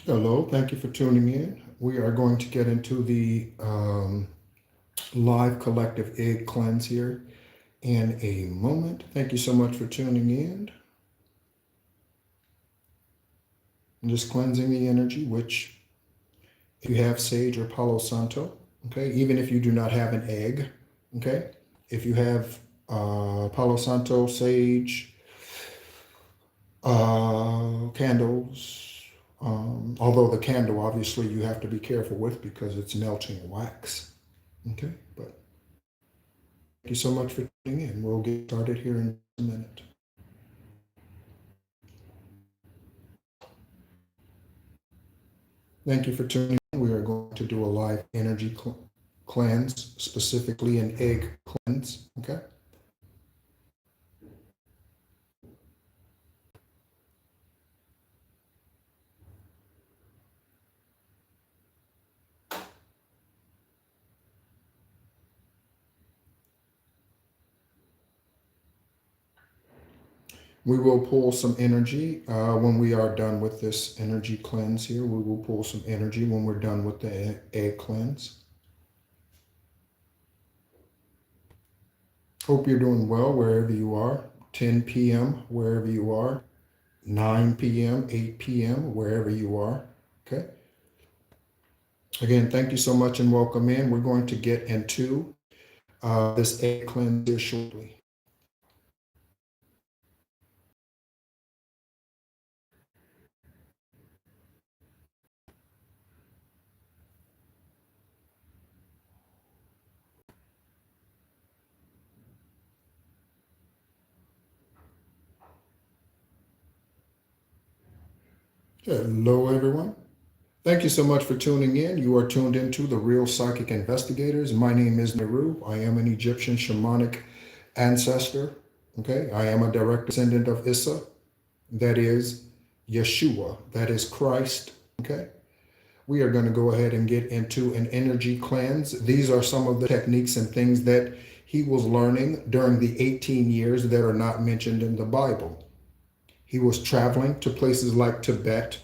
Hello, thank you for tuning in. We are going to get into the live collective egg cleanse here in a moment. Thank you so much for tuning in. I'm just cleansing the energy, which if you have sage or Palo Santo, okay, even if you do not have an egg, okay, if you have Palo Santo, sage, candles, although the candle obviously you have to be careful with because it's melting wax. Okay, but thank you so much for tuning in. We'll get started here in a minute. Thank you for tuning in. We are going to do a live energy cleanse, specifically an egg cleanse. Okay. We will pull some energy when we are done with this energy cleanse here. We will pull some energy when we're done with the egg cleanse. Hope you're doing well wherever you are. 10 p.m. wherever you are. 9 p.m., 8 p.m. wherever you are. Okay. Again, thank you so much and welcome in. We're going to get into this egg cleanse here shortly. Hello, everyone. Thank you so much for tuning in. You are tuned into the Real Psychic Investigators. My name is Neru. I am an Egyptian shamanic ancestor. Okay, I am a direct descendant of Issa, that is Yeshua, that is Christ. Okay, we are going to go ahead and get into an energy cleanse. These are some of the techniques and things that he was learning during the 18 years that are not mentioned in the Bible. He was traveling to places like Tibet,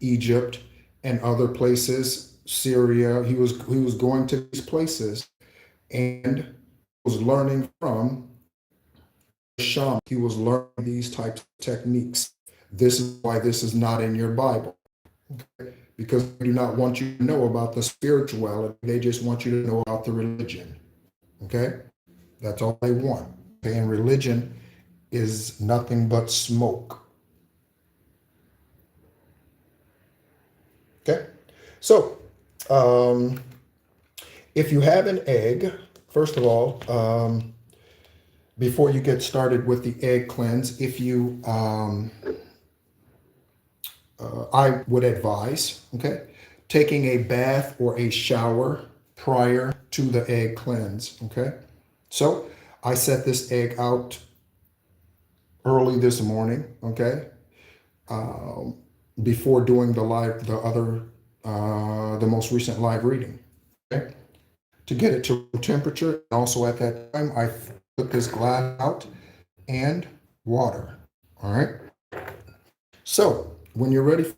Egypt, and other places, Syria. He was going to these places and was learning from shaman. He was learning these types of techniques. This is why this is not in your Bible. Okay? Because they do not want you to know about the spirituality. They just want you to know about the religion. Okay? That's all they want. Okay? And religion is nothing but smoke. Okay? So, if you have an egg, first of all, before you get started with the egg cleanse, if you, I would advise, okay, taking a bath or a shower prior to the egg cleanse, okay? So I set this egg out early this morning, okay, before doing the most recent live reading, okay? To get it to room temperature. Also at that time, I put this glass out and water. All right. So when you're ready,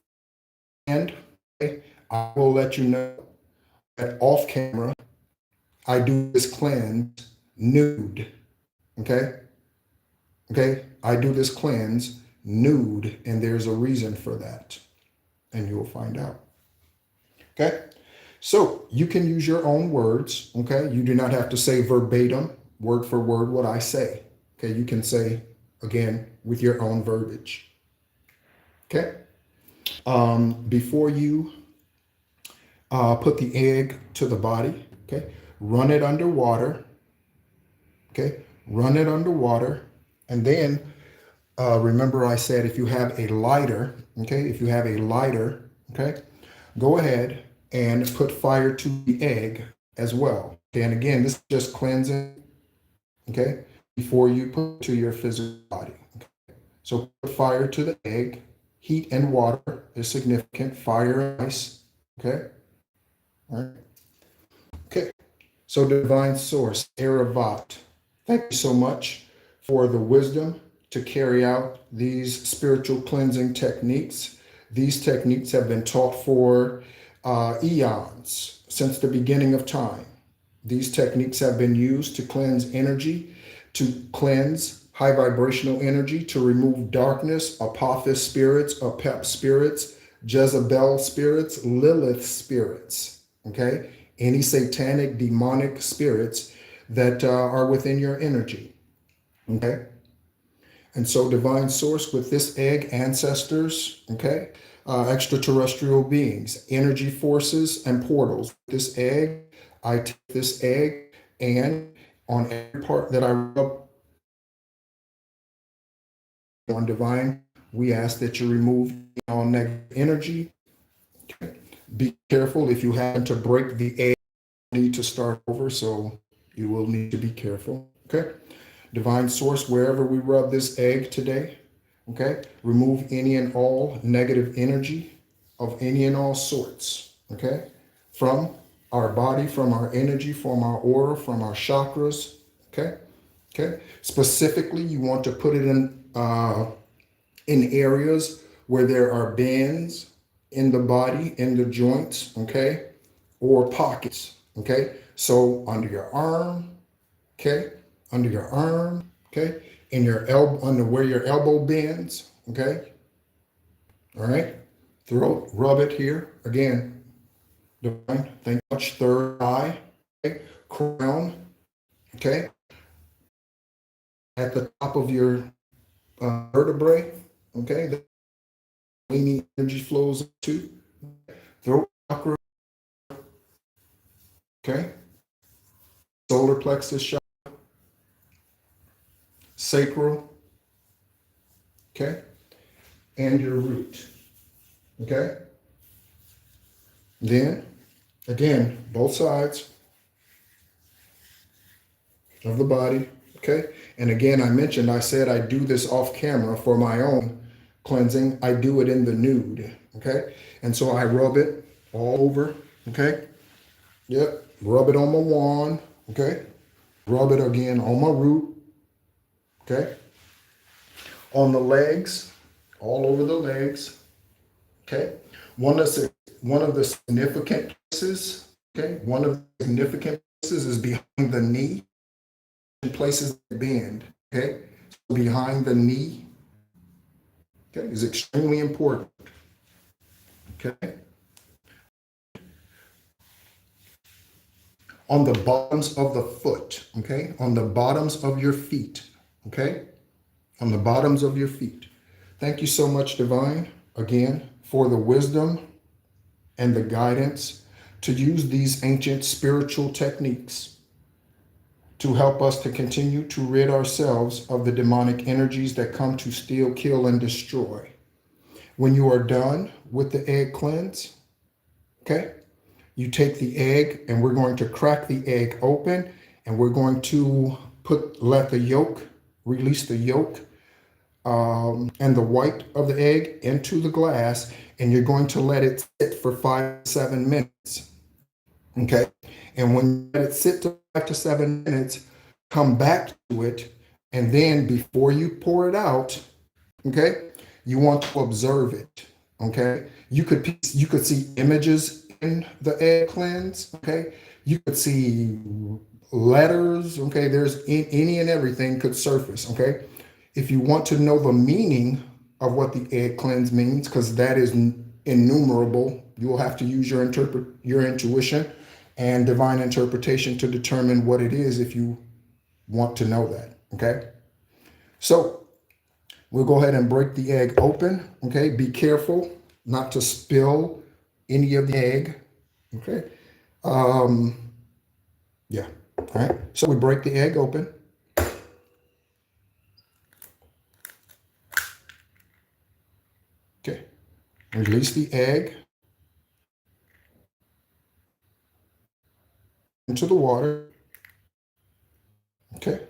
and I will let you know that off camera, I do this cleanse nude. Okay. Okay. I do this cleanse nude, and there's a reason for that, and you'll find out. Okay. So you can use your own words, okay? You do not have to say verbatim, word for word, what I say. Okay, you can say, again, with your own verbiage. Okay? Before you put the egg to the body, okay, run it under water, okay? Run it under water, and then remember I said if you have a lighter, okay, if you have a lighter, okay, go ahead and put fire to the egg as well. Okay, and again, this is just cleansing, okay, before you put it to your physical body. Okay? So put fire to the egg. Heat and water is significant. Fire and ice, okay? All right. Okay. So divine source, Eravat, thank you so much for the wisdom to carry out these spiritual cleansing techniques. These techniques have been taught for eons, since the beginning of time. These techniques have been used to cleanse energy, to cleanse high vibrational energy, to remove darkness, Apophis spirits, Apep spirits, Jezebel spirits, Lilith spirits, okay? Any satanic, demonic spirits that are within your energy, okay? And so divine source with this egg, ancestors, okay? Extraterrestrial beings, energy forces, and portals. This egg, I take this egg, and on every part that I rub on divine, we ask that you remove all negative energy. Okay. Be careful if you happen to break the egg, you need to start over, so you will need to be careful. Okay. Divine source, wherever we rub this egg today, okay, remove any and all negative energy of any and all sorts, okay, from our body, from our energy, from our aura, from our chakras, okay, okay. Specifically, you want to put it in areas where there are bends in the body, in the joints, okay, or pockets, okay. So under your arm, okay, under your arm, okay, in your elbow, under where your elbow bends, okay, all right, throat, rub it here, again, divine, thank you much, third eye, okay, crown, okay, at the top of your vertebrae, okay, the leaning energy flows to, throat chakra, okay, solar plexus chakra, sacral, okay, and your root, okay. Then, again, both sides of the body, okay. And again, I said I do this off camera for my own cleansing. I do it in the nude, okay. And so I rub it all over, okay. Yep, rub it on my wand, okay. Rub it again on my root, okay. On the legs, all over the legs, okay. One of the significant places, okay, one of the significant places is behind the knee, and places that bend, okay. So behind the knee, okay, is extremely important, okay. On the bottoms of the foot, okay, on the bottoms of your feet, okay, on the bottoms of your feet. Thank you so much, Divine, again, for the wisdom and the guidance to use these ancient spiritual techniques to help us to continue to rid ourselves of the demonic energies that come to steal, kill, and destroy. When you are done with the egg cleanse, okay, you take the egg and we're going to crack the egg open and we're going to let the yolk, release the yolk and the white of the egg into the glass, and you're going to let it sit for 5 to 7 minutes. Okay. And when you let it sit to 5 to 7 minutes, come back to it. And then before you pour it out, okay, you want to observe it. Okay. You could see images in the egg cleanse. Okay. You could see letters. Okay. There's any and everything could surface. Okay. If you want to know the meaning of what the egg cleanse means, because that is innumerable, you will have to use your intuition and divine interpretation to determine what it is if you want to know that, okay? So we'll go ahead and break the egg open, okay? Be careful not to spill any of the egg, okay? Yeah, all right? So we break the egg open. Okay, release the egg into the water. Okay,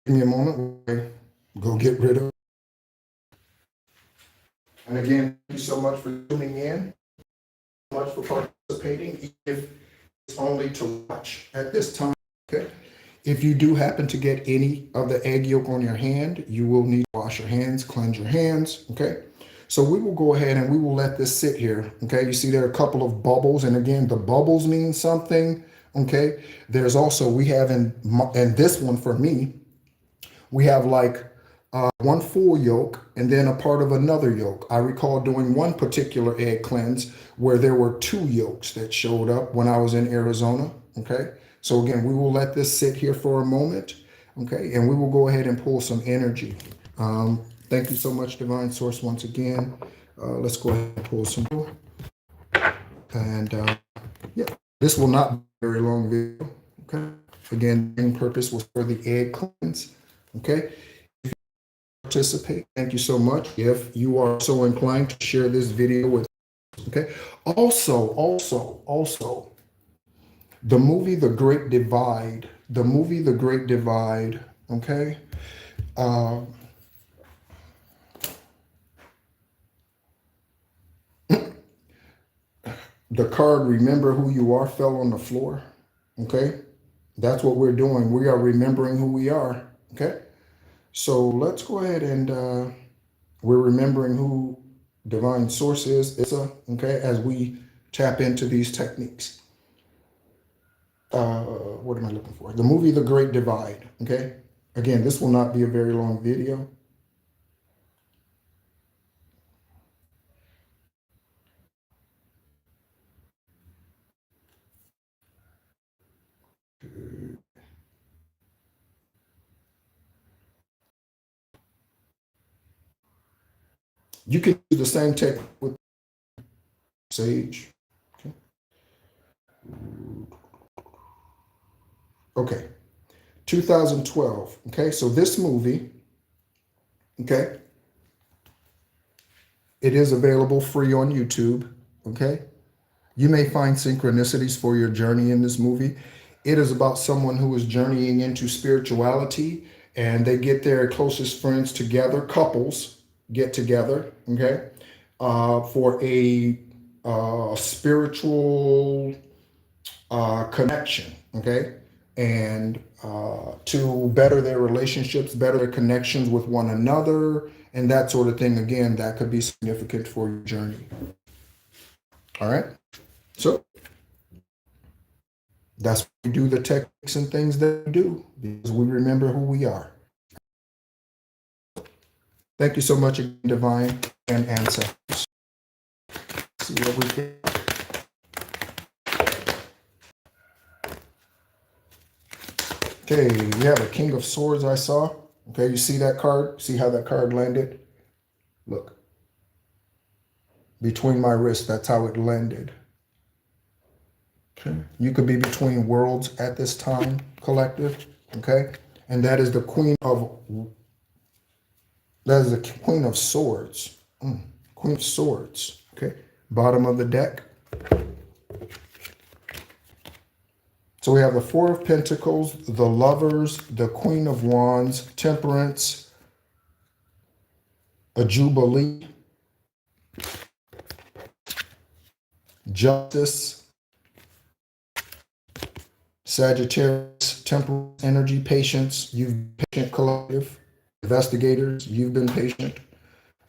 give me a moment. We'll go get rid of it. And again, thank you so much for tuning in, so much for participating, even if it's only to watch at this time. Okay, if you do happen to get any of the egg yolk on your hand, you will need to wash your hands, cleanse your hands. Okay, So we will go ahead and we will let this sit here. Okay. You see there are a couple of bubbles. And again, the bubbles mean something. Okay. There's also, we have in this one for me, we have like one full yolk and then a part of another yolk. I recall doing one particular egg cleanse where there were two yolks that showed up when I was in Arizona. Okay. So again, we will let this sit here for a moment. Okay. And we will go ahead and pull some energy. Thank you so much, Divine Source, once again. Let's go ahead and pull some. And yeah, this will not be a very long video. Okay. Again, the main purpose was for the egg cleanse. Okay. Participate. Thank you so much. If you are so inclined to share this video with, okay. Also, the movie The Great Divide. The movie The Great Divide. Okay. The card, remember who you are, fell on the floor. Okay. That's what we're doing. We are remembering who we are. Okay. So let's go ahead and we're remembering who Divine Source is, okay, as we tap into these techniques. What am I looking for? The movie The Great Divide. Okay. Again, this will not be a very long video. You can do the same technique with sage. Okay. Okay. 2012. Okay. So this movie, okay, it is available free on YouTube. Okay. You may find synchronicities for your journey in this movie. It is about someone who is journeying into spirituality and they get their closest friends together, couples get together, okay, for a spiritual connection, okay, and to better their relationships, better their connections with one another, and that sort of thing. Again, that could be significant for your journey. All right. So that's why we do the techniques and things that we do, because we remember who we are. Thank you so much, Divine and Ancestors. See what we get. Okay, we have a King of Swords I saw. Okay, you see that card? See how that card landed? Look. Between my wrists, that's how it landed. Okay. You could be between worlds at this time, collective. Okay. And that is the Queen of Swords. Queen of Swords. Okay. Bottom of the deck. So we have the Four of Pentacles, the Lovers, the Queen of Wands, Temperance, a Jubilee, Justice, Sagittarius, Temperance, Energy, Patience. You've been patient, collective. Investigators, you've been patient.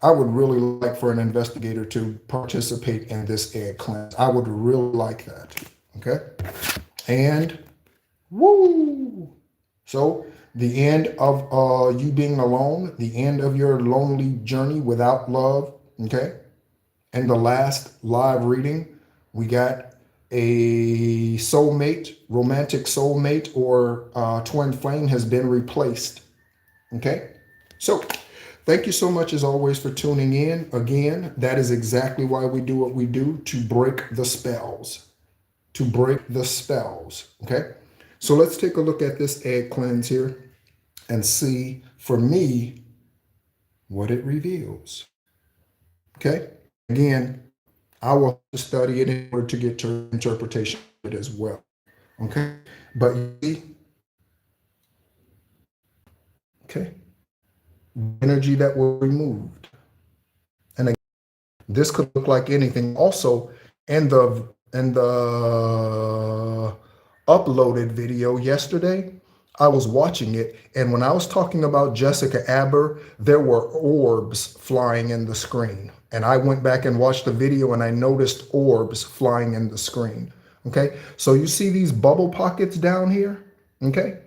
I would really like for an investigator to participate in this egg cleanse. I would really like that. Okay. And woo! So the end of you being alone, the end of your lonely journey without love. Okay. And the last live reading, we got a soulmate, romantic soulmate, or twin flame has been replaced. Okay. So thank you so much as always for tuning in. Again, that is exactly why we do what we do, to break the spells. To break the spells. Okay. So let's take a look at this egg cleanse here and see, for me, what it reveals. Okay. Again, I will study it in order to get to interpretation of it as well. Okay. But you see, okay, energy that was removed. And again, this could look like anything. Also, in the uploaded video yesterday, I was watching it, and when I was talking about Jessica Aber, there were orbs flying in the screen. And I went back and watched the video and I noticed orbs flying in the screen. Okay, so you see these bubble pockets down here? Okay,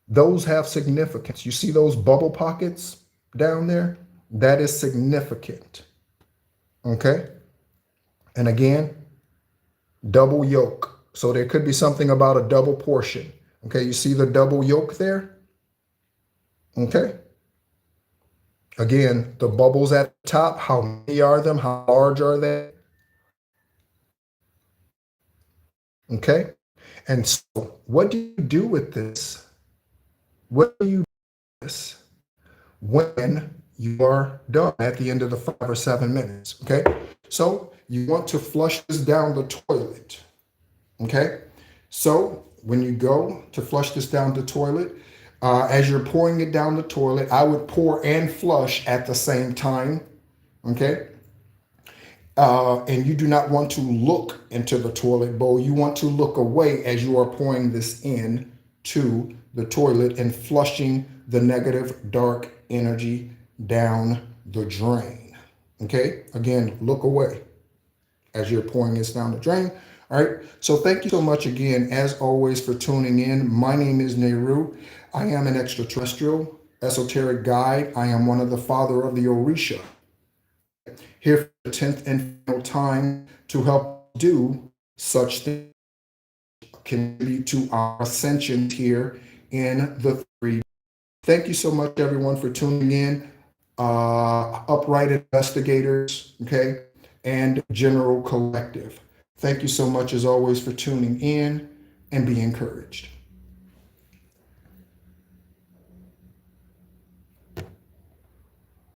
those have significance. You see those bubble pockets down there? That is significant. Okay, and again, double yolk. So there could be something about a double portion. Okay, you see the double yolk there? Okay. Again, the bubbles at the top, how many are them? How large are they? Okay. And so what do you do with this? What do you do with this when you are done at the end of the 5 or 7 minutes? Okay. So you want to flush this down the toilet. Okay. So when you go to flush this down the toilet, as you're pouring it down the toilet, I would pour and flush at the same time. Okay. And you do not want to look into the toilet bowl. You want to look away as you are pouring this in to the toilet and flushing the negative dark energy down the drain. Okay. Again, look away as you're pouring this down the drain. All right. So thank you so much again, as always, for tuning in. My name is Nehru. I am an extraterrestrial esoteric guide. I am one of the father of the Orisha. Here for the 10th and final time to help do such things, contribute to our ascension here in the 3D. Thank you so much, everyone, for tuning in. Upright Investigators, okay, and General Collective. Thank you so much, as always, for tuning in, and be encouraged.